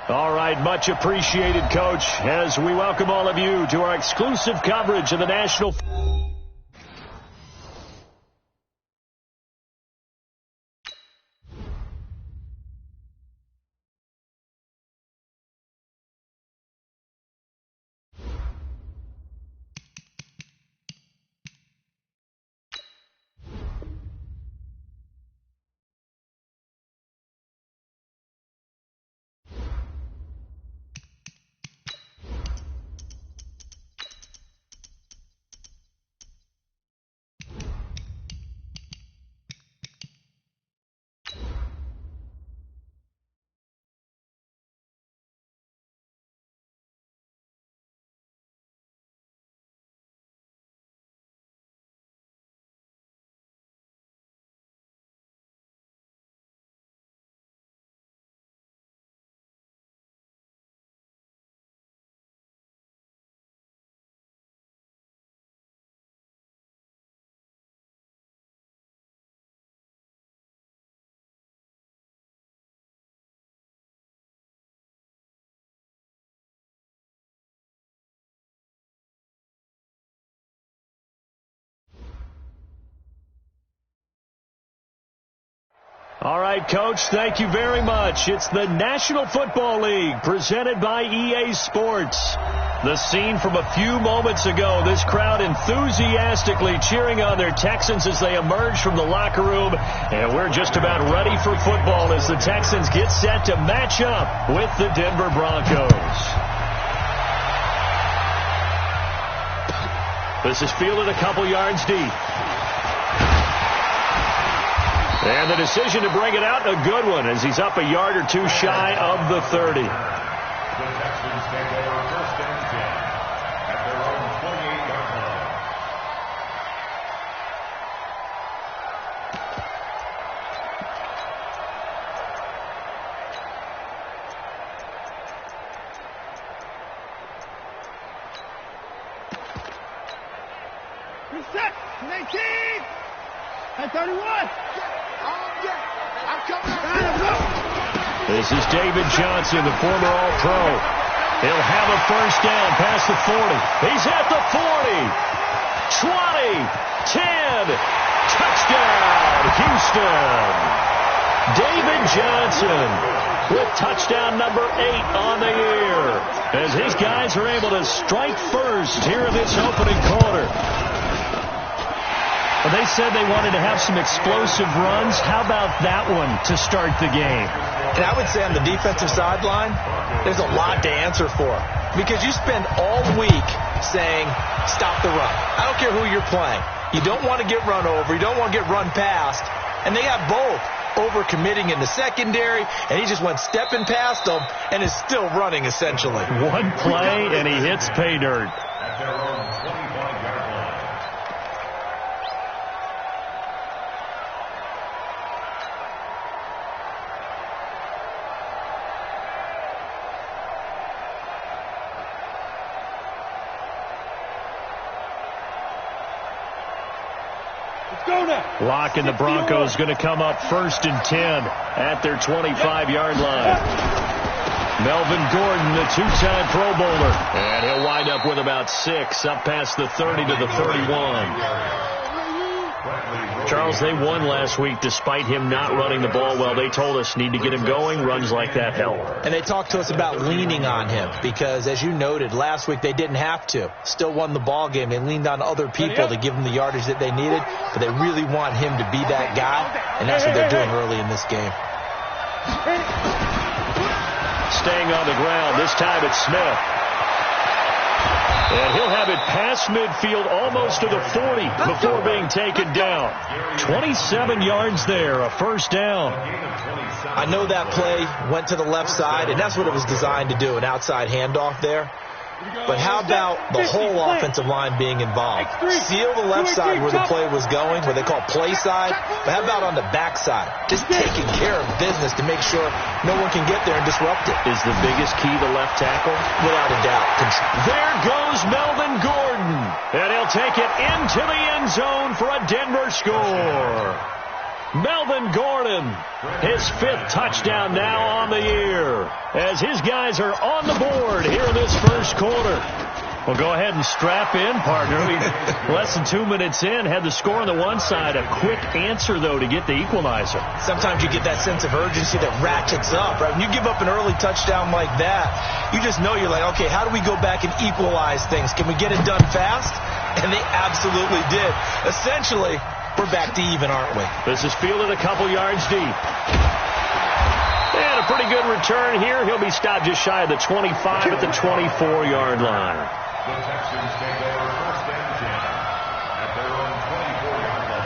All right, much appreciated, Coach, as we welcome all of you to our exclusive coverage of the National All right, Coach, thank you very much. It's the National Football League presented by EA Sports. The scene from a few moments ago, this crowd enthusiastically cheering on their Texans as they emerge from the locker room. And we're just about ready for football as the Texans get set to match up with the Denver Broncos. This is fielded a couple yards deep. And the decision to bring it out, a good one, as he's up a yard or two shy of the 30. The Texans take over first and 10 at their own 28-yard line. Reset! 19! At 31! This is David Johnson, the former All-Pro. He'll have a first down past the 40. He's at the 40. 20. 10. Touchdown, Houston. David Johnson with touchdown number 8 on the year as his guys are able to strike first here in this opening quarter. Well, they said they wanted to have some explosive runs. How about that one to start the game? And I would say on the defensive sideline, there's a lot to answer for. Because you spend all week saying, stop the run. I don't care who you're playing. You don't want to get run over. You don't want to get run past. And they got both over-committing in the secondary, and he just went stepping past them and is still running, essentially. One play, and he hits pay dirt. At their own 25-yard line. Locke and the Broncos going to come up first and 10 at their 25-yard line. Melvin Gordon, the two-time Pro Bowler. And he'll wind up with about 6 up past the 30 to the 31. Charles, they won last week despite him not running the ball well. They told us need to get him going. Runs like that help. And they talked to us about leaning on him because, as you noted, last week they didn't have to. Still won the ball game. They leaned on other people to give them the yardage that they needed, but they really want him to be that guy, and that's what they're doing early in this game. Staying on the ground. This time it's Smith. And he'll have it past midfield almost to the 40 before being taken down. 27 yards there, a first down. I know that play went to the left side, and that's what it was designed to do, an outside handoff there. But how about the whole offensive line being involved? Seal the left side where the play was going, what they call play side. But how about on the back side? Just taking care of business to make sure no one can get there and disrupt it. Is the biggest key the left tackle? Without a doubt. There goes Melvin Gordon. And he'll take it into the end zone for a Denver score. Melvin Gordon, his 5th touchdown now on the year, as his guys are on the board here in this first quarter. Well, go ahead and strap in, partner. Less than 2 minutes in, had the score on the one side. A quick answer, though, to get the equalizer. Sometimes you get that sense of urgency that ratchets up, right? When you give up an early touchdown like that, you just know you're like, okay, how do we go back and equalize things? Can we get it done fast? And they absolutely did. Essentially, we're back to even, aren't we? This is fielded a couple yards deep. And a pretty good return here. He'll be stopped just shy of the 25 at the 24-yard line. The Texans take over 1st and 10 at their own 24-yard line.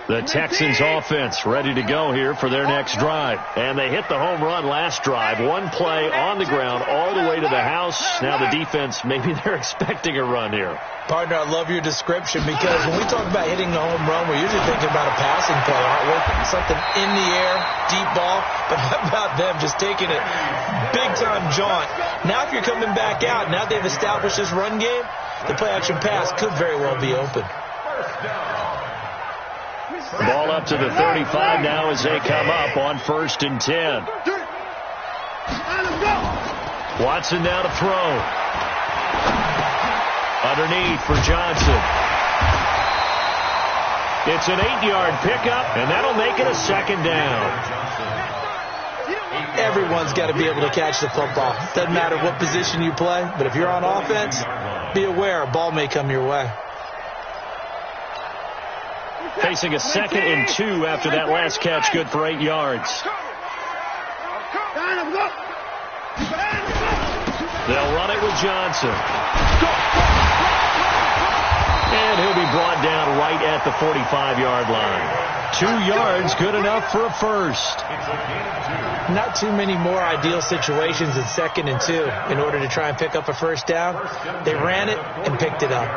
The Texans offense ready to go here for their next drive. And they hit the home run last drive. One play on the ground all the way to the house. Now the defense, maybe they're expecting a run here. Partner, I love your description because when we talk about hitting the home run, we're usually thinking about a passing play, aren't we? Something in the air, deep ball. But how about them just taking it big-time jaunt? Now if you're coming back out, now they've established this run game, the play-action pass could very well be open. Ball up to the 35 now as they come up on 1st and 10. Watson now to throw. Underneath for Johnson. It's an 8-yard pickup, and that'll make it a 2nd down. Everyone's got to be able to catch the football. Doesn't matter what position you play, but if you're on offense, be aware a ball may come your way. Facing a 2nd and 2 after that last catch, good for 8 yards. They'll run it with Johnson. And he'll be brought down right at the 45-yard line. 2 yards, good enough for a first. Not too many more ideal situations in 2nd and 2 in order to try and pick up a first down. They ran it and picked it up.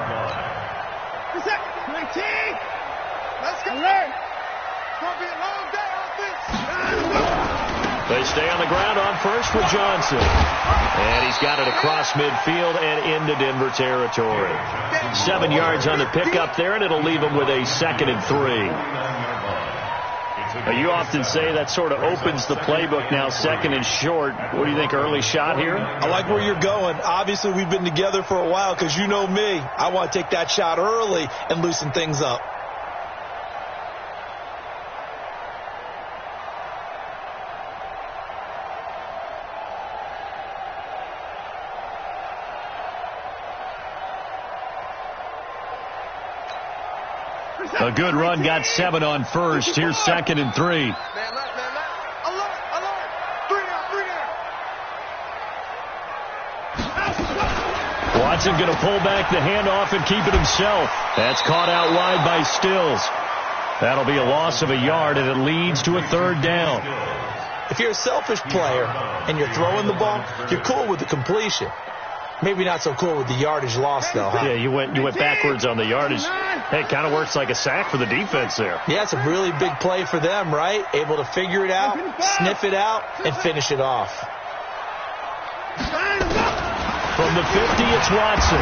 They stay on the ground on first with Johnson. And he's got it across midfield and into Denver territory. 7 yards on the pickup there, and it'll leave him with a 2nd and 3. Now, you often say that sort of opens the playbook now, 2nd and short. What do you think, early shot here? I like where you're going. Obviously, we've been together for a while because you know me. I want to take that shot early and loosen things up. A good run, got 7 on first. Here's 2nd and 3. Watson going to pull back the handoff and keep it himself. That's caught out wide by Stills. That'll be a loss of a yard, and it leads to a 3rd down. If you're a selfish player and you're throwing the ball, you're cool with the completion. Maybe not so cool with the yardage loss, though, huh? Yeah, you went backwards on the yardage. Hey, it kind of works like a sack for the defense there. Yeah, it's a really big play for them, right? Able to figure it out, sniff it out, and finish it off. From the 50, it's Watson.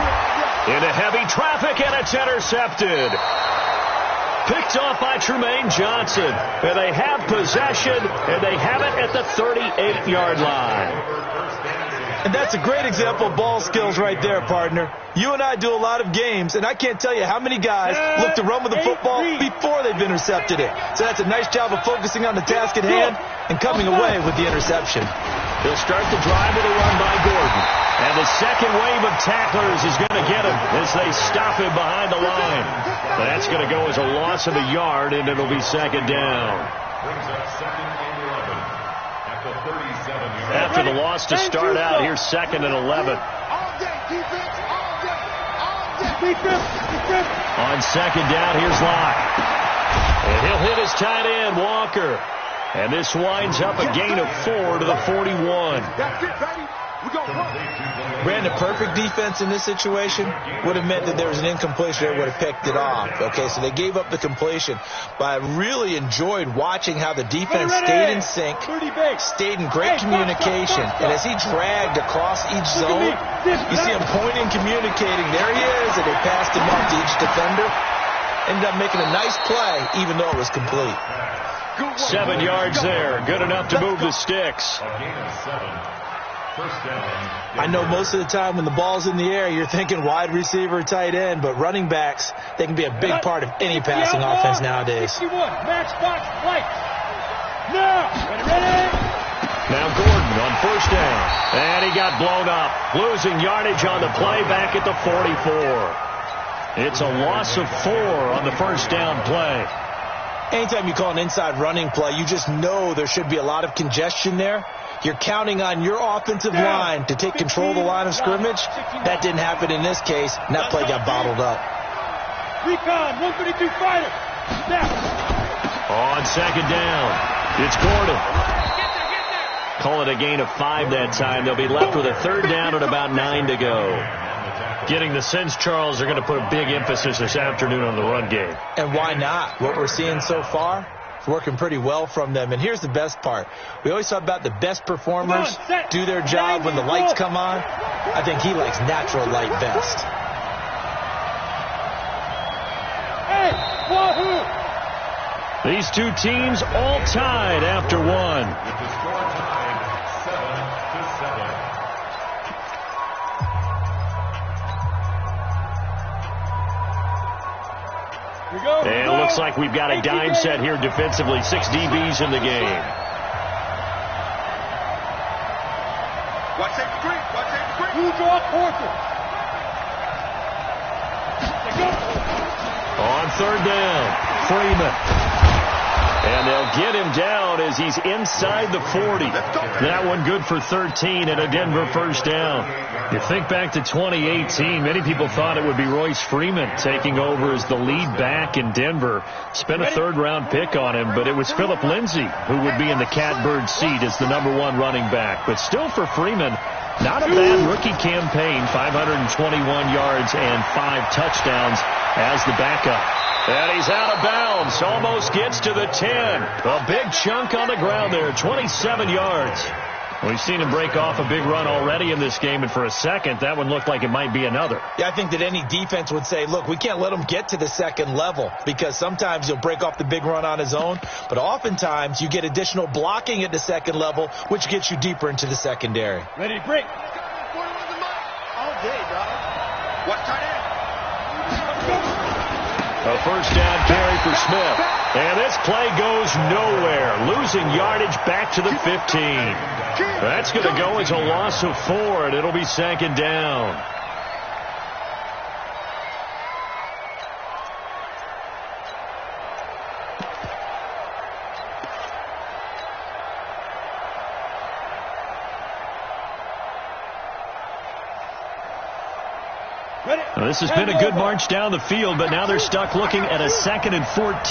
Into heavy traffic, and it's intercepted. Picked off by Trumaine Johnson. And they have possession, and they have it at the 38-yard line. And that's a great example of ball skills right there, partner. You and I do a lot of games, and I can't tell you how many guys look to run with the football before they've intercepted it. So that's a nice job of focusing on the task at hand and coming away with the interception. He'll start the drive with a run by Gordon. And the second wave of tacklers is going to get him as they stop him behind the line. That's going to go as a loss of a yard, and it'll be 2nd down. Brings up 2nd and 11 at the 37-yard. After the loss to start out, here's 2nd and 11. On 2nd down, here's Locke. And he'll hit his tight end, Walker. And this winds up a gain of 4 to the 41. That's it, baby. Brandon, perfect defense in this situation would have meant that there was an incompletion. They would have picked it off. Okay, so they gave up the completion. But I really enjoyed watching how the defense stayed in sync, stayed in great communication. And as he dragged across each zone, you see him pointing, communicating. There he is, and they passed him off to each defender. Ended up making a nice play, even though it was complete. 7 yards there. Good enough to move the sticks. A gain of 7. First down. I know most of the time when the ball's in the air, you're thinking wide receiver, tight end, but running backs, they can be a big part of any passing offense nowadays. 61, match box, right. Now, ready? Now Gordon on 1st down. And he got blown up. Losing yardage on the play back at the 44. It's a loss of 4 on the 1st down play. Anytime you call an inside running play, you just know there should be a lot of congestion there. You're counting on your offensive line to take control of the line of scrimmage. That didn't happen in this case, and that play got bottled up. Recon, 132 fighter. Snap. On 2nd down, it's Gordon. Call it a gain of 5 that time. They'll be left with a 3rd down and about 9 to go. Getting the sense, Charles, they're going to put a big emphasis this afternoon on the run game. And why not? What we're seeing so far, it's working pretty well from them. And here's the best part. We always talk about the best performers do their job when the lights come on. I think he likes natural light best. Hey, wahoo! These two teams all tied after 1. With the score tied 7-7. And it looks like we've got a dime set here defensively. 6 DBs in the game. Watch take the green. Watch take the green. You draw Porter. On 3rd down, Freeman. And they'll get him down as he's inside the 40. That one good for 13 and a Denver 1st down. You think back to 2018, many people thought it would be Royce Freeman taking over as the lead back in Denver. Spent a 3rd-round pick on him, but it was Philip Lindsay who would be in the catbird seat as the #1 running back. But still for Freeman, not a bad rookie campaign, 521 yards and 5 touchdowns as the backup. And he's out of bounds, almost gets to the 10. A big chunk on the ground there, 27 yards. We've seen him break off a big run already in this game, and for a second, that one looked like it might be another. Yeah, I think that any defense would say, look, we can't let him get to the 2nd level, because sometimes he'll break off the big run on his own, but oftentimes you get additional blocking at the 2nd level, which gets you deeper into the secondary. Ready to break. All day, dog. Watch tight end. A 1st down carry for Smith. And this play goes nowhere. Losing yardage back to the 15. That's going to go as a loss of 4, and it'll be 2nd down. Well, this has been a good march down the field, but now they're stuck looking at a 2nd and 14.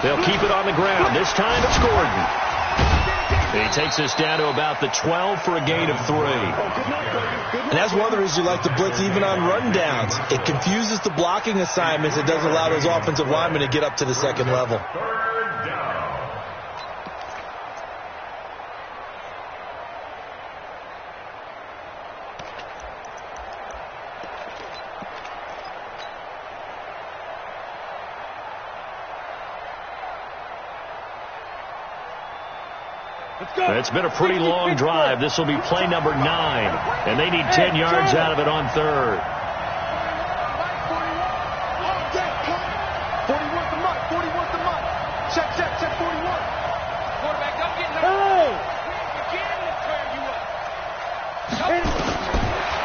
They'll keep it on the ground. This time it's Gordon. He takes us down to about the 12 for a gain of 3. And that's one of the reasons you like to blitz even on rundowns. It confuses the blocking assignments. It doesn't allow those offensive linemen to get up to the second level. It's been a pretty long drive. This will be play number 9, and they need 10 yards out of it on 3rd. 41 the month. Check 41. Quarterback, don't get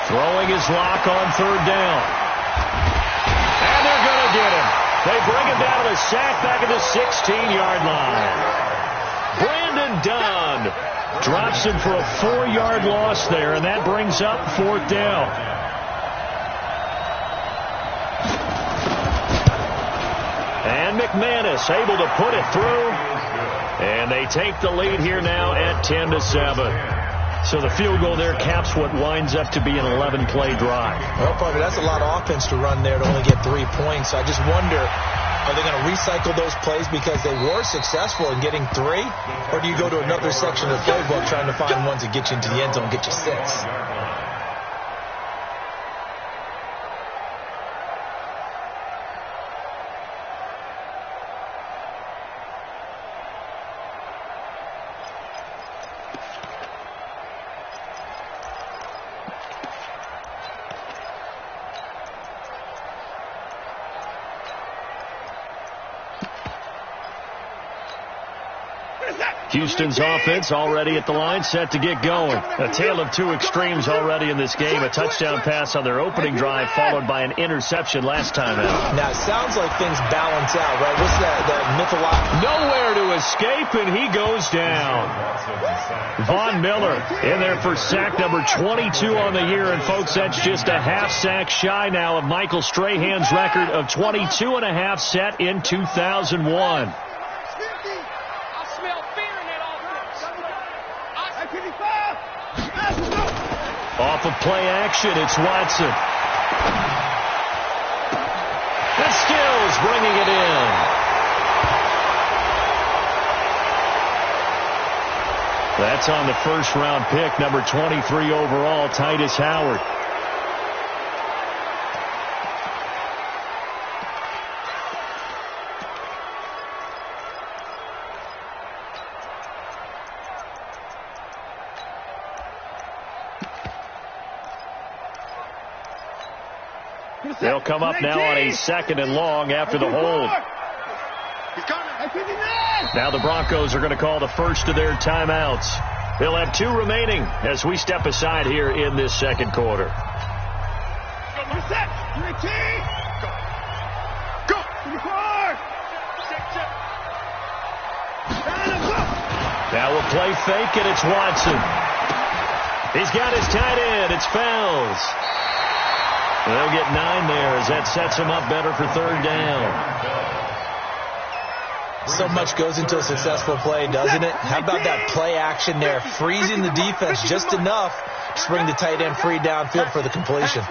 Throwing his lock on 3rd down. And they're going to get him. They bring him down to the sack back at the 16-yard line. Brandon Dunn drops him for a 4-yard loss there, and that brings up 4th down. And McManus able to put it through, and they take the lead here now at 10-7. So the field goal there caps what winds up to be an 11-play drive. Well, Parker, that's a lot of offense to run there to only get 3 points. I just wonder, are they going to recycle those plays because they were successful in getting 3? Or do you go to another section of the playbook trying to find ones that get you into the end zone and get you 6? Houston's offense already at the line, set to get going. A tale of 2 extremes already in this game. A touchdown pass on their opening drive, followed by an interception last time out. Now, it sounds like things balance out, right? What's that mythological? Nowhere to escape, and he goes down. Von Miller in there for sack number 22 on the year. And, folks, that's just a half sack shy now of Michael Strahan's record of 22.5 set in 2001. Off of play action, it's Watson. And Stills bringing it in. That's on the first-round pick, number 23 overall, Titus Howard. They'll come up now on a 2nd and long after the hold. Now the Broncos are going to call the first of their timeouts. They'll have 2 remaining as we step aside here in this second quarter. Now we'll play fake, and it's Watson. He's got his tight end. It's Fells. They'll get 9 there as that sets him up better for 3rd down. So much goes into a successful play, doesn't it? How about that play action there, freezing the defense just enough to bring the tight end free downfield for the completion.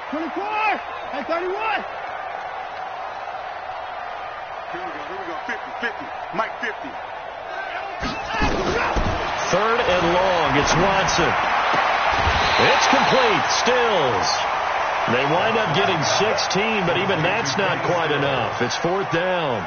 24 and 31. Here we go. 50. Mike 50. 3rd and long. It's Watson. It's complete. Stills. They wind up getting 16, but even that's not quite enough. It's 4th down.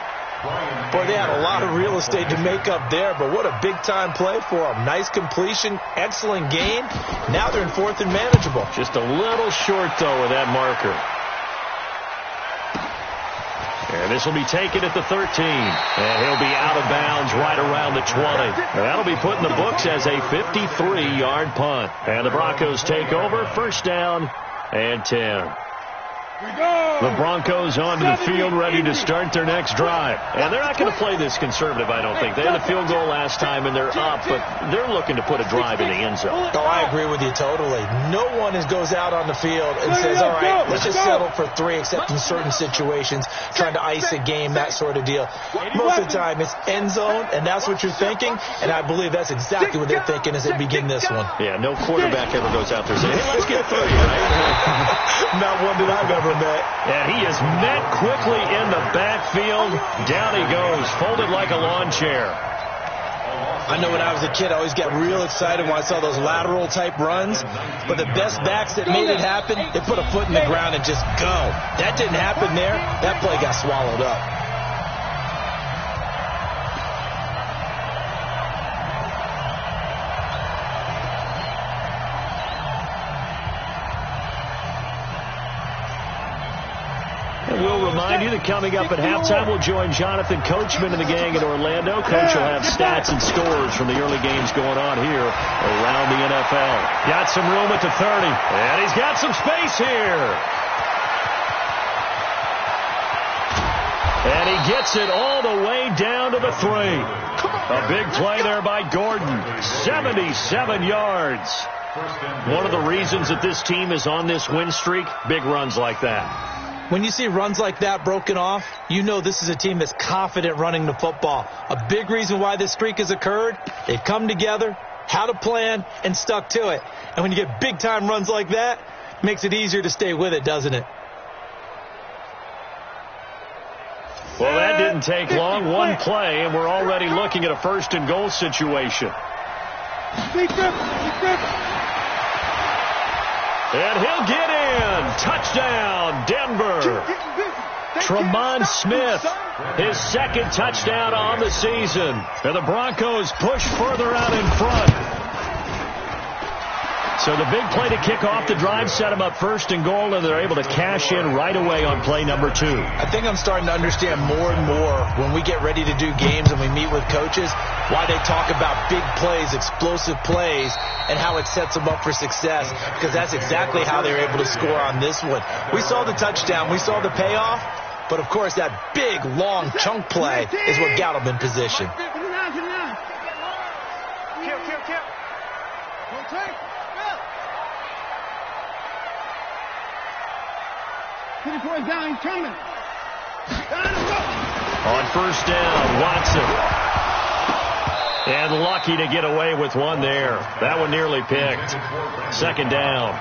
Boy, they had a lot of real estate to make up there, but what a big-time play for them. Nice completion, excellent gain. Now they're in 4th and manageable. Just a little short, though, with that marker. And this will be taken at the 13. And he'll be out of bounds right around the 20. And that'll be put in the books as a 53-yard punt. And the Broncos take over, 1st down and 10. The Broncos onto the field ready to start their next drive. And they're not going to play this conservative, I don't think. They had a field goal last time, and they're up, but they're looking to put a drive in the end zone. Oh, I agree with you totally. No one goes out on the field and says, all right, let's just settle for 3, except in certain situations, trying to ice a game, that sort of deal. Most of the time, it's end zone, and that's what you're thinking, and I believe that's exactly what they're thinking as they begin this one. Yeah, no quarterback ever goes out there saying, hey, let's get 3, right? Not one that I've ever met. And he is met quickly in the backfield. Down he goes, folded like a lawn chair. I know when I was a kid, I always got real excited when I saw those lateral type runs. But the best backs that made it happen, they put a foot in the ground and just go. That didn't happen there. That play got swallowed up. We'll remind you that coming up at halftime, we'll join Jonathan Coachman and the gang in Orlando. Coach will have stats and scores from the early games going on here around the NFL. Got some room at the 30, and he's got some space here. And he gets it all the way down to the 3. A big play there by Gordon. 77 yards. One of the reasons that this team is on this win streak, big runs like that. When you see runs like that broken off, you know this is a team that's confident running the football. A big reason why this streak has occurred, they've come together, had a plan, and stuck to it. And when you get big-time runs like that, it makes it easier to stay with it, doesn't it? Well, that didn't take long. One play, and we're already looking at a first-and-goal situation. And he'll get in. Touchdown, Denver. Tremont Smith, his second touchdown on the season. And the Broncos push further out in front. So the big play to kick off the drive set them up first and goal, and they're able to cash in right away on play number 2. I think I'm starting to understand more and more when we get ready to do games and we meet with coaches why they talk about big plays, explosive plays, and how it sets them up for success, because that's exactly how they're able to score on this one. We saw the touchdown. We saw the payoff. But, of course, that big, long chunk play is what got them in position. On first down, Watson. And lucky to get away with one there. That one nearly picked. Second down.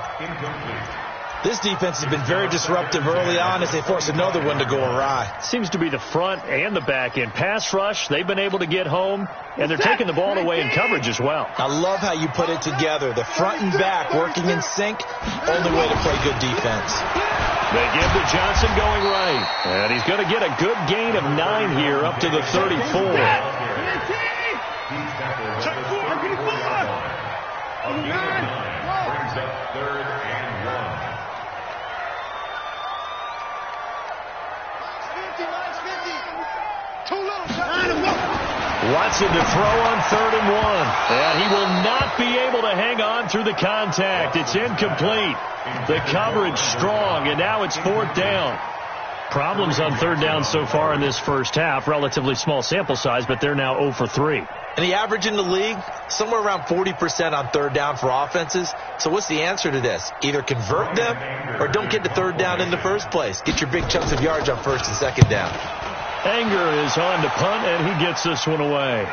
This defense has been very disruptive early on as they force another one to go awry. Seems to be the front and the back end. Pass rush, they've been able to get home, and they're taking the ball away in coverage as well. I love how you put it together. The front and back working in sync, only way to play good defense. They give to Johnson going right. And he's going to get a good gain of 9 here up to the 34. Brings up 3rd and 1. Watson to throw on 3rd and 1. And he will not be able to hang on through the contact. It's incomplete. The coverage strong, and now it's 4th down. Problems on 3rd down so far in this first half. Relatively small sample size, but they're now 0 for 3. And the average in the league, somewhere around 40% on 3rd down for offenses. So what's the answer to this? Either convert them or don't get to 3rd down in the first place. Get your big chunks of yards on 1st and 2nd down. Anger is on to punt, and he gets this one away.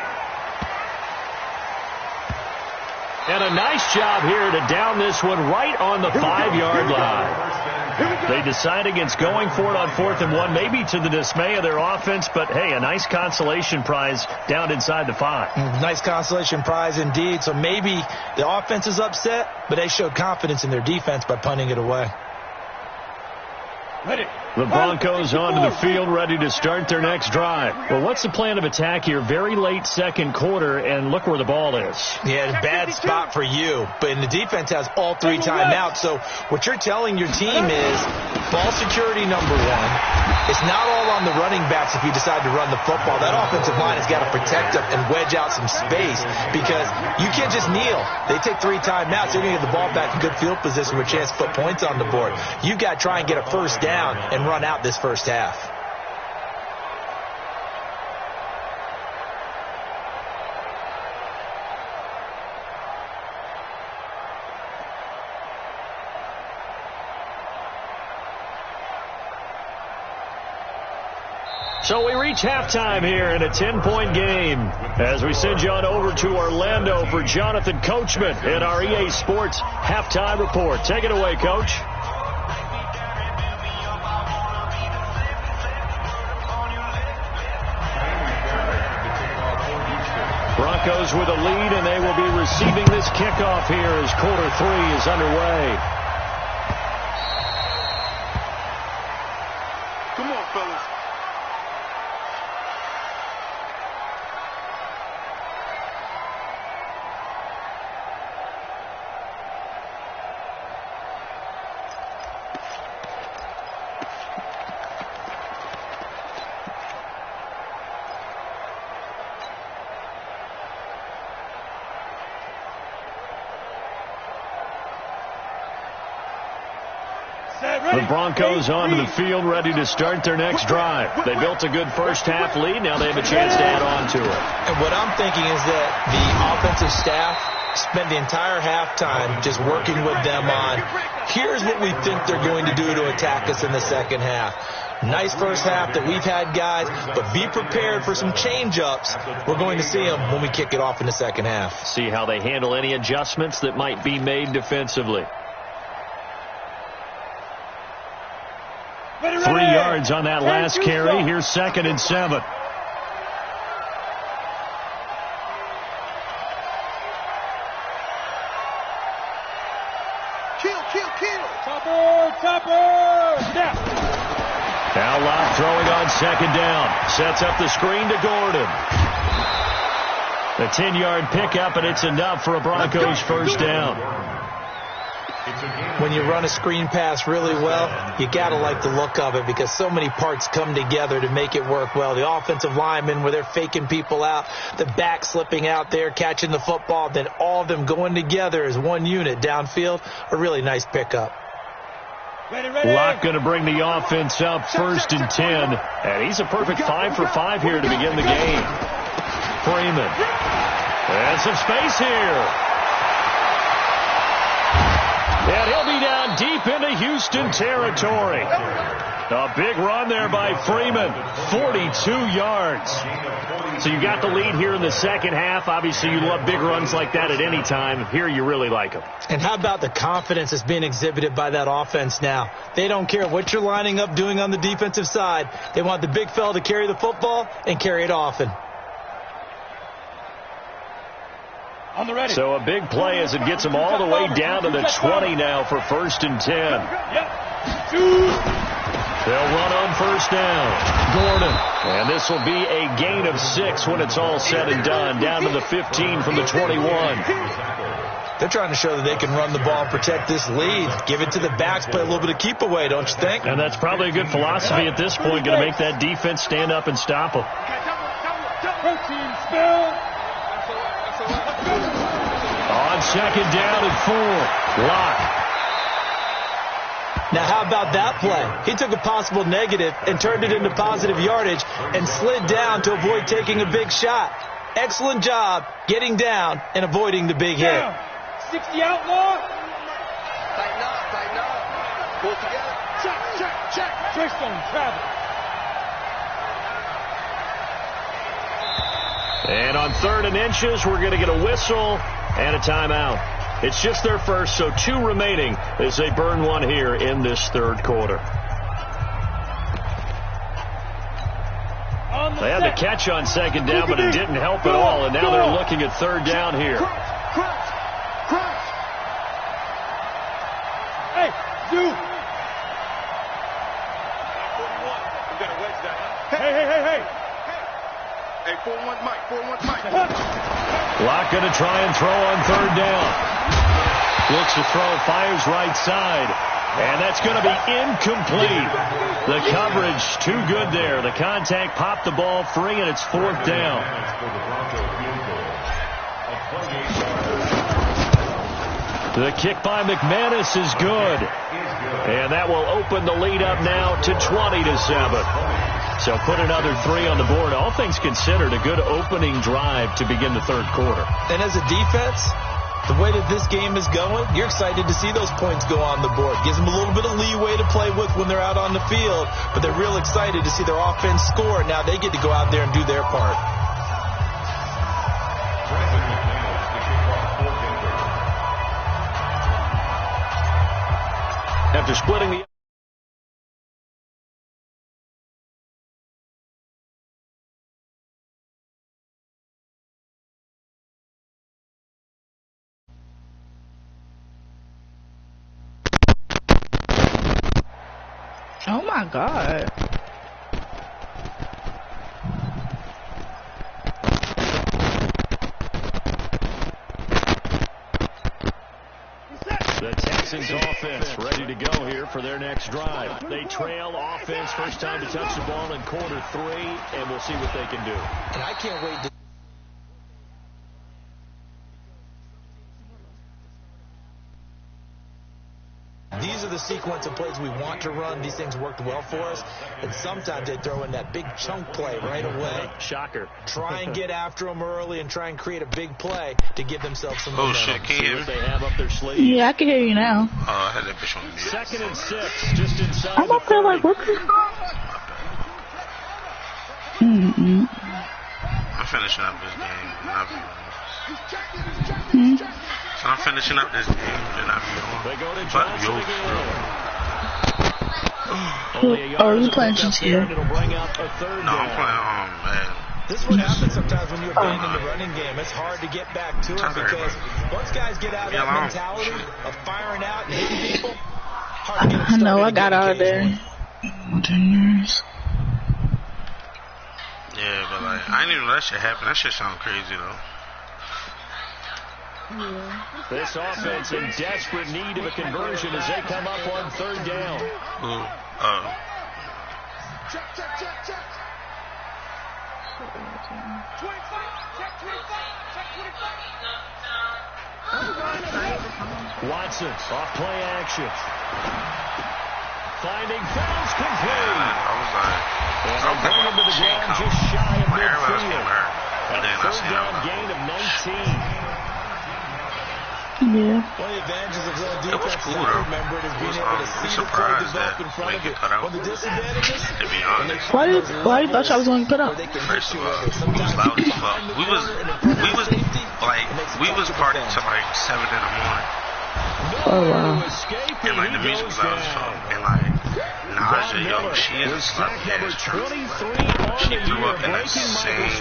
And a nice job here to down this one right on the 5-yard line. They decide against going for it on 4th and 1, maybe to the dismay of their offense, but hey, a nice consolation prize down inside the 5. Nice consolation prize indeed. So maybe the offense is upset, but they showed confidence in their defense by punting it away. Ready. The Broncos onto the field, ready to start their next drive. Well, what's the plan of attack here? Very late second quarter, and look where the ball is. Yeah, bad spot for you. But the defense has all 3 timeouts. So what you're telling your team is ball security number 1. It's not all on the running backs if you decide to run the football. That offensive line has got to protect them and wedge out some space because you can't just kneel. They take 3 timeouts. They're going to get the ball back in good field position with a chance to put points on the board. You've got to try and get a first down and run out this first half. So we reach halftime here in a 10-point game as we send you on over to Orlando for Jonathan Coachman in our EA Sports Halftime Report. Take it away, Coach. Broncos with a lead, and they will be receiving this kickoff here as quarter 3 is underway. Come on, fellas. The Broncos onto the field, ready to start their next drive. They built a good first half lead. Now they have a chance to add on to it. And what I'm thinking is that the offensive staff spent the entire halftime just working with them on, here's what we think they're going to do to attack us in the second half. Nice first half that we've had, guys, but be prepared for some change-ups. We're going to see them when we kick it off in the second half. See how they handle any adjustments that might be made defensively. 3 yards on that last carry. Here's 2nd and 7. Kill. Topper. Now Locke throwing on 2nd down. Sets up the screen to Gordon. The 10-yard pickup, and it's enough for a Broncos first down. When you run a screen pass really well, you got to like the look of it because so many parts come together to make it work well. The offensive linemen, where they're faking people out, the back slipping out there, catching the football, then all of them going together as one unit downfield, a really nice pickup. Locke going to bring the offense up 1st and 10, and he's a perfect 5 for 5 here to begin the game. Freeman. And some space here. And he'll be down deep into Houston territory. A big run there by Freeman, 42 yards. So you got the lead here in the second half. Obviously, you love big runs like that at any time. Here you really like them. And how about the confidence that's being exhibited by that offense now? They don't care what you're lining up doing on the defensive side. They want the big fella to carry the football and carry it often. So a big play as it gets them all the way down to the 20 now for 1st and 10. They'll run on 1st down. Gordon. And this will be a gain of 6 when it's all said and done. Down to the 15 from the 21. They're trying to show that they can run the ball and protect this lead. Give it to the backs, play a little bit of keep away, don't you think? And that's probably a good philosophy at this point. Going to make that defense stand up and stop them. On 2nd down and 4. Locke. Now, how about that play? He took a possible negative and turned it into positive yardage and slid down to avoid taking a big shot. Excellent job getting down and avoiding the big hit. 60 outlaw. Tighten up. Pull together. Check. Trickstone, travel. And on 3rd and inches, we're going to get a whistle and a timeout. It's just their first, so 2 remaining as they burn one here in this 3rd quarter. They had the catch on 2nd down, but it didn't help at all, and now they're looking at 3rd down here. Crouch. Hey, you. better wedge that. Hey. Hey, 4-1 Mike, 4-1 Mike. Locke going to try and throw on third down. Looks to throw, fires right side. And that's going to be incomplete. The coverage too good there. The contact popped the ball free, and it's fourth down. The kick by McManus is good. And that will open the lead up now to 20-7. So put another 3 on the board. All things considered, a good opening drive to begin the third quarter. And as a defense, the way that this game is going, you're excited to see those points go on the board. Gives them a little bit of leeway to play with when they're out on the field, but they're real excited to see their offense score. Now they get to go out there and do their part. After splitting the... Oh my God. The Texans offense ready to go here for their next drive. They trail offense, first time to touch the ball in quarter 3, and we'll see what they can do. And I can't wait to... These are the sequence of plays we want to run. These things worked well for us. And sometimes they throw in that big chunk play right away. Shocker. Try and get after them early and try and create a big play to give themselves some Oh, momentum. shit. Can you hear me? They have up their sleeve. Yeah, I can hear you now. I had that bitch on mute. 2nd and 6, just inside I'm the up there 30. like, what the fuck? Mm-mm. I'm finishing up this game. And I'll be Hmm? So I'm finishing up this game, and I'll be on. They go to But Johnson yo, again. Only a Oh, yard you of playing pickup GTA? there, and it'll bring up a third no, I'm down. playing man. This is what happens sometimes when you abandon the running game. It's hard to get back to it because once guys get out of that mentality of firing out and hitting people, hard to get them I know, started I got again out of there. occasionally. Yeah, but like, I didn't even know that shit happen. That shit sound crazy though. This offense in desperate need of a conversion as they come up on third down. Ooh, Watson off play action. Finding Fells complete. I was like, And they bring him to the ground just shy of my everybody was midfield. getting hurt. And then I Third seen down him. gain of 19. Yeah. One of the advantages of real defense, It was cool, I though. remember it, is being It was, able to I'm see the play surprised develop that in front we of get you. cut out. One of the disadvantages, To be honest. Why you thought y'all was going to put up? First of all, we was loud as fuck. We was partying till like 7 in the morning. Oh, wow. And like the music was loud as fuck. And like Naja, yo, she is a sloppy ass truth. She threw up in that same.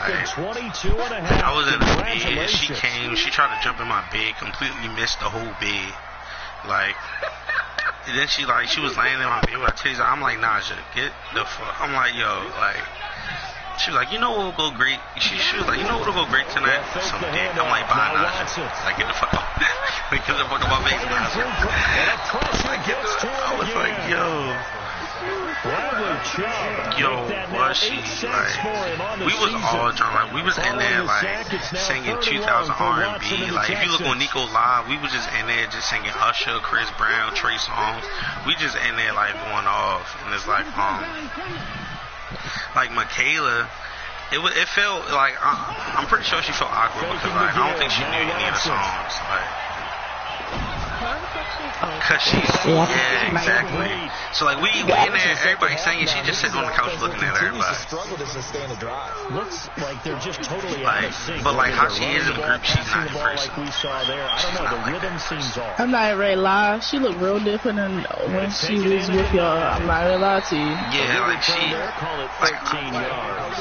I was in the bed. She came. She tried to jump in my bed. Completely missed the whole bed. Like. And then she was laying in my bed with her titties. I'm like, Naja, get the fuck. I'm like, yo, like. She was like, you know what will go great? She was like, you know what will go great tonight? Some dick. I'm like, bye, Naja. Like, get the fuck off. Get the fuck off my face, Naja. I was like, yo. Yo, was she like? We was all drunk. Like, we was in there like singing 2000 R&B. Like, if you look on Nico Live, we was just in there just singing Usher, Chris Brown, Trey Songz. We just in there like going off, and it's like Michaela. It felt like I'm pretty sure she felt awkward because like I don't think she knew any of the songs. Like. Cause she's exactly. So like we in there, everybody singing. She just sitting on the couch looking at everybody. Looks like they're just totally out of sync. But like how she is in the group, she's not in person. Like we saw there. I don't know. The rhythm seems off. I'm not ready to lie. She looked real different than when she was with y'all. I'm not ready to lie to you. Yeah, like she. Like 13 yards.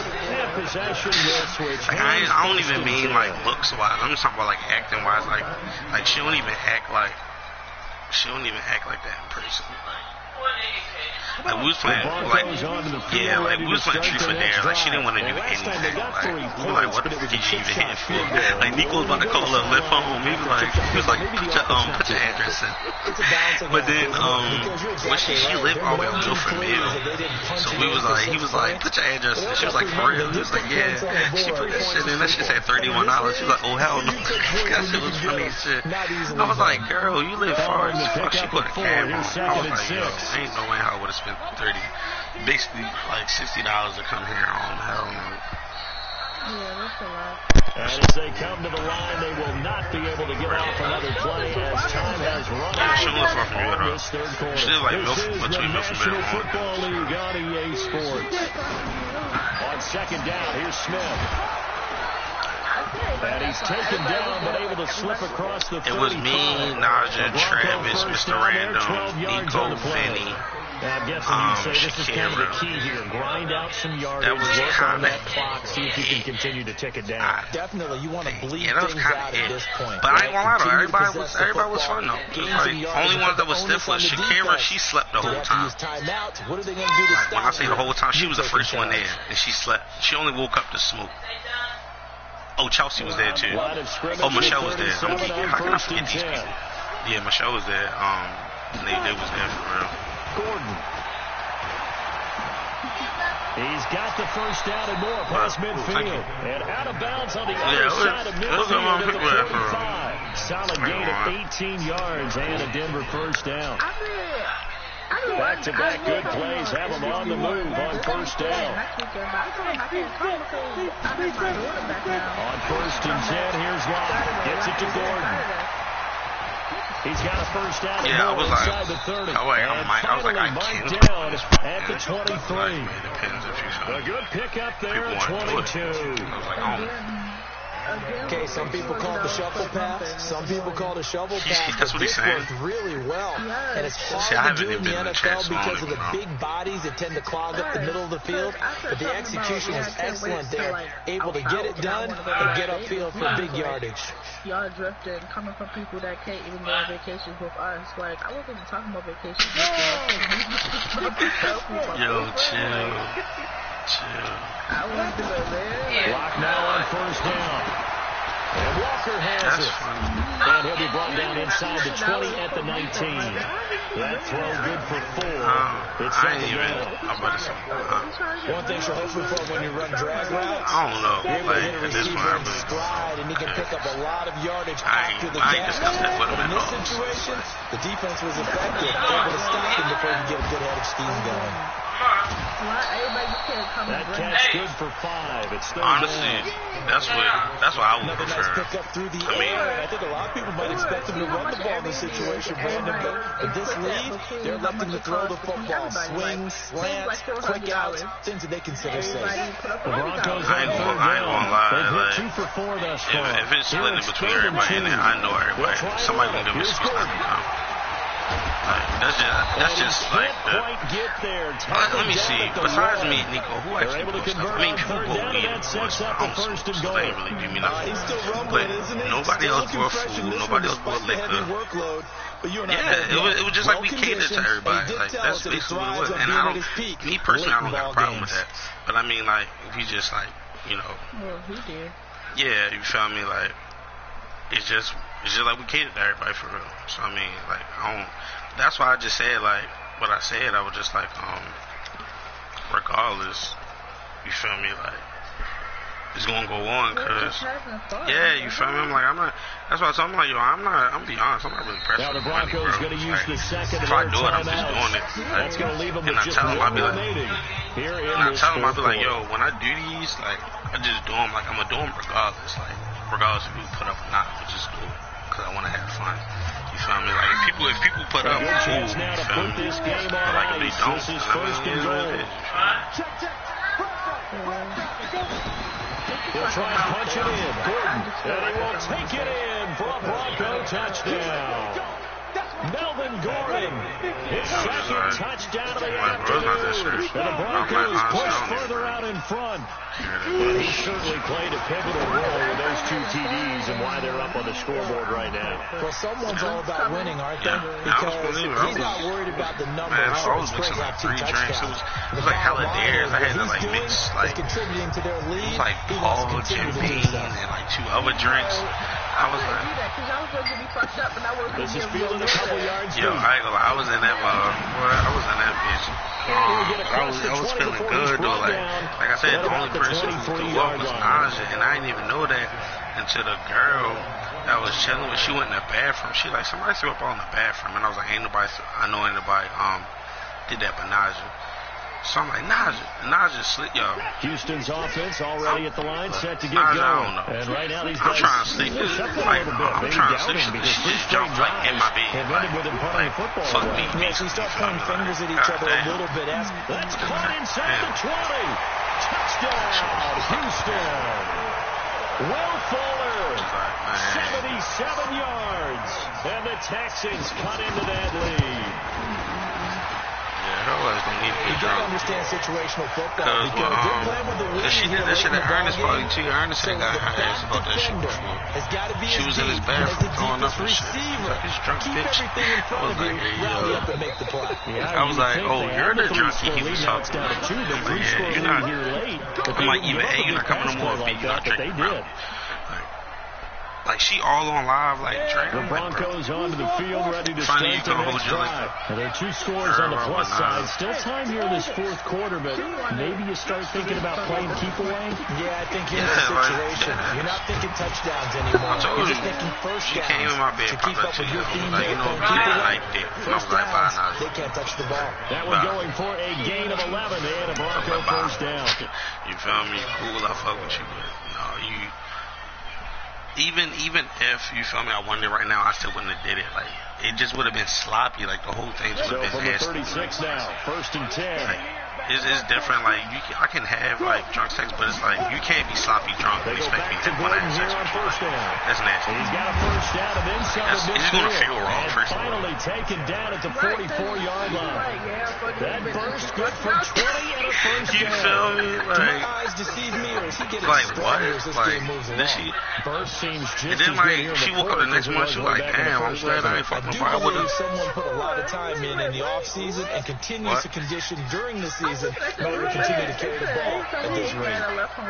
Possession will switch. Like I don't even mean like looks wise. I'm just talking about like acting wise. Like she don't even act like. She don't even act like that in person. Like, we was playing, like, yeah, like, we was playing truth or dare. Like, she didn't want to do anything. Like, we were like, what the fuck did you even hit for? Like, Nico was about to call her lift home. He was like, put your address in. But then, when she lived all the way on Milford Mill. So he was like, put your address in. She was like, for real? He was like, yeah. She put that shit in. That shit said $31. She was like, oh, hell no. That shit was funny as shit. I was like, girl, you live far as fuck. She put a cab on. I was like, yo, ain't no way how I would have spent basically like $60 to come here home. Hell no. Yeah, that's a lot. And as they come to the line, they will not be able to get off another play as time has run out. She lives far from you at all. She lives like between Milford Mill and Football League on EA Sports. On second down, here's Smith. And he's taken down, but able to slip across the 35. It was me, Naja, Travis, Mr. Random, Nico, Vinny, I'm guessing you'd say this is kind of the key here. Grind out some yardage, work on that clock, see if you can continue to tick it down. Definitely, you want to bleed things out at this point. But I ain't gonna lie though, everybody was fun though. Like, only one that was stiff was Shakira. She slept the whole time. What are they gonna do to stop when I say the whole time, she was the first one there, and she slept. She only woke up to smoke. Oh, Chelsea was there too. Oh, Michelle was there. How can I forget these people? Yeah, Michelle was there. They was there for real. Gordon. He's got the first down and more past midfield. And out of bounds on the other side of midfield at the 45. Solid gain of 18 yards and a Denver first down. Back-to-back good plays have them on the move on first down. On first and 10, here's Locke. Gets it to Gordon. He's got a first down and more inside the 30. And finally Mike down at the 23. A good pickup there at 22. Okay, some people call it the shuffle pass. Some people call it a shovel pass. That's what he's saying. Worked really well. And it's hard to do in the NFL because of the big bodies that tend to clog up the middle of the field. But the execution was excellent there. Able to get it done and get upfield for big yardage. Y'all drifting, coming from people that can't even go on vacations with us. Like, I wasn't even talking about vacations. Yo, chill. I want to do it, man. Block now on first down. And Walker has it. And he'll be brought down inside the 20 at the 19. That throw good for 4. It's second down. One thing you're hoping for when you run drag routes. I don't know. You're able to hit a receiver in stride, and he can pick up a lot of yardage after the gap. In this situation, the defense was effective, able to stop him before he could get a good head of steam going. That catch good for 5. It's third honestly, down. that's what I would prefer. Nice pick up through the air. I think a lot of people might expect him to run the ball in this situation, Brandon. But this lead, they're electing to throw the football. Swings, slants, quick outs, things that they consider safe. The Broncos I ain't gonna lie. They've hit 2 for 4 thus far. If it's split in between everybody in there, I know everybody. Somebody gonna give me some stuff. That's just like let me see. Besides me, Nico, who actually blew stuff? I mean, people blow weed, of course, but I don't smoke, so they ain't really do me nothing. But nobody else bought food. Nobody else bought liquor. Yeah, it was just like we catered to everybody. Like, that's basically what it was. And me personally, I don't got a problem with that. But I mean, like, if you just like, you know. Well, he did. Yeah, you feel me? Like, it's just like we catered to everybody for real. So I mean, like, that's why I just said, like, what I said. I was just like, regardless, you feel me? Like, it's gonna go on, cause yeah, you feel me? I'm like, that's why I told him, like, yo, I'm be honest, I'm not really pressed. Now the Broncos going to use the second. If I do it, I'm just doing it. That's going to leave them with just one remaining. I tell him, I'll be like, yo, when I do these, like, I just do them, like, I'm gonna do them regardless, like, regardless if you put up or not, I just do it, cause I want to have fun. You feel me? Like, if people put up, cool, you feel me? But, like, if they don't, He'll try and punch it in. Gordon, and he will take it in for a Bronco touchdown. Melvin Gordon, his second touchdown of the afternoon. And the Broncos push further out in front. And he certainly played a pivotal role with those 2 TDs and why they're up on the scoreboard right now. Well, someone's all about winning, aren't they? Because he's not worried about the number. Man, I was mixing like 3 drinks. It was like hella dares. I had to like mix like contributing to their lead. It was like Paul, Jim Beam, and like 2 other drinks. I was like, this is fielding a couple yards. Yo, I ain't gonna lie, I was in that I was in that bitch. I was feeling good though. Like I said, the only person who threw up was Naja, and I didn't even know that until the girl that was chilling with, she went in the bathroom. She like, somebody threw up all in the bathroom, and I was like, ain't nobody, I know anybody did that but Naja. So I'm like, Naja sleep, yo. Houston's offense already at the line, set to get Naja, going. I don't know. And right now these guys, I'm trying to sleep. Like, I'm trying to sleep. She just jumped like in my bed. Like, fuck me. Yes, we start pointing fingers at each other a little bit. That's caught inside the 20. Touchdown, Houston. Will Fuller, 77 yards. And the Texans cut into that lead. You gotta understand situational football because they're playing with the wind. She did that shit at Ernest probably too. Ernest had got her ass about that shit before. She was in his bathroom throwing up and shit. Like this drunk bitch. I was like, I was like, oh, you're the junkie he was talking about. I'm like, yeah, you're not. I'm like, even A, you're not coming no more. B, you're not drinking, bro. Like, she all on live, like, Drake. The Broncos onto the field, ready to start the next drive. There are 2 scores on the plus side. Still time here in this 4th quarter, but maybe you start thinking about playing keep away? Yeah, I think here's the situation. You're not thinking touchdowns anymore. You're just thinking first downs. She came in my bed, to keep up with your team. Like, you know, like that. First downs, they can't touch the ball. That one going for a gain of 11. They had a Bronco first down. You feel me? Cool, I fuck with you, but no, you... Even if, you feel me, I wonder right now, I still wouldn't have did it. Like, it just would have been sloppy. Like, the whole thing just would have been nasty. So from the 36 now, 1st and 10. Like, it's different. Like, I can have, like, drunk sex, but it's like, you can't be sloppy drunk and expect me to want to have sex with you. That's nasty. He's got a first down and inside the midfield. It's going to feel wrong, first of all. Finally taken down at the 44-yard line. That burst good for 20 and a first down. You feel me? Like, eyes deceive me, or is he getting like what? Like, then she burst seems just and then like she woke up the next month, she was like, damn, I'm glad I ain't fucking fire with her. Someone put a lot of time in the off season and continues to condition during the season in order to continue to carry the ball at this rate.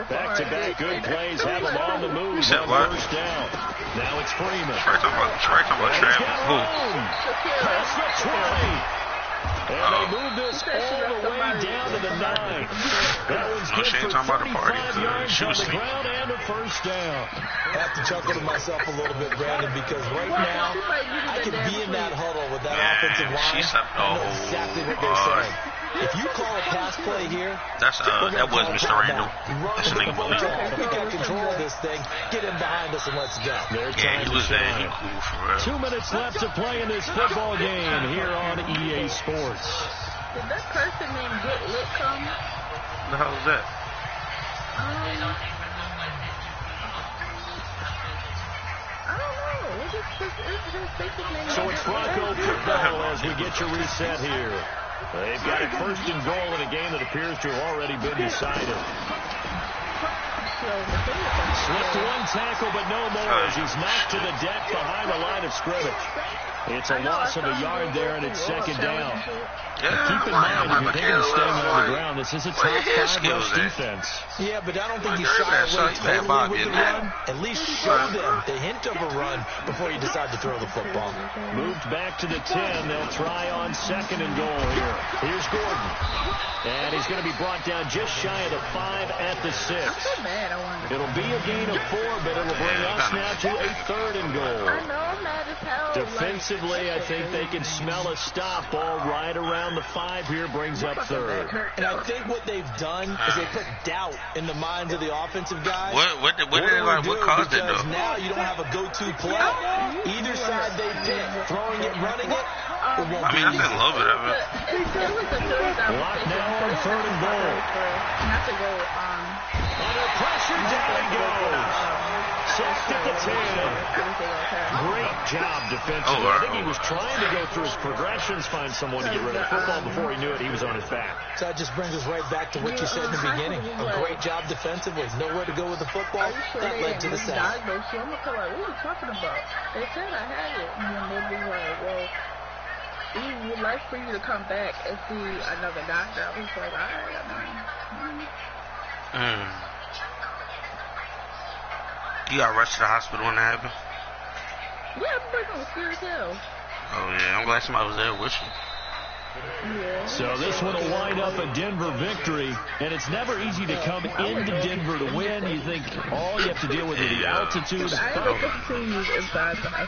Back-to-back good plays have them on the move. First down. Now it's Freeman. Try talking about Travis. Who? Past the 20. And they move this all the way down to the 9. That one's good for 35 yards on the ground and a first down. I have to chuckle to myself a little bit, Brandon, because right now I could be in that huddle with that offensive line. I know exactly what they're saying. If you call a pass play here, that was Mr. Randall. That's the nigga. We got control of this thing. Get him behind us and let's go. Yeah, he was there. He cool for real. 2 minutes left to play in this football game here on EA Sports. Did that person named Get Lit come? The hell is that? I don't know. It's his basic name. So it's Bronco football as we get your reset here. They've got it 1st and goal in a game that appears to have already been decided. Slipped one tackle, but no more as he's knocked to the deck behind the line of scrimmage. It's a loss of a yard there, and it's 2nd down. Yeah, keep in mind, if you're thinking of staying on the ground, this is a top 5 rush defense. Yeah, but I don't think you shy away totally with the run. At least show them the hint of a run before you decide to throw the football. Moved back to the 10. They'll try on 2nd and goal here. Here's Gordon. And he's going to be brought down just shy of the 5 at the 6. It'll be a gain of 4, but it'll bring us now to a 3rd and goal. I know, I'm mad as hell. Defensively, I think they can smell a stop ball right around the 5 here, brings up 3rd. And I think what they've done is they put doubt in the minds of the offensive guys. What caused it, though? Now you don't have a go-to play. Either side they pick, throwing it, running it. I mean, I didn't love it. Locked now on 3rd and goal. Not to go Under pressure, down he goes. Sacked at the 10. Great job defensively. I think he was trying to go through his progressions, find someone to get rid of the football. Before he knew it, he was on his back. So that just brings us right back to what you said in the beginning. A great job defensively. Nowhere to go with the football. That led to the sack. I'm like, what are you talking about? They said I had it. And then they be like, well, we would like for you to come back and see another doctor. I was like, all right, You got rushed to the hospital when that happened? Yeah, I'm scared as hell. Oh, yeah. I'm glad somebody was there with you. Yeah. So this one will wind up a Denver victory, and it's never easy to come into Denver to win. You think all you have to deal with is the altitude. I have to see you inside the hospital.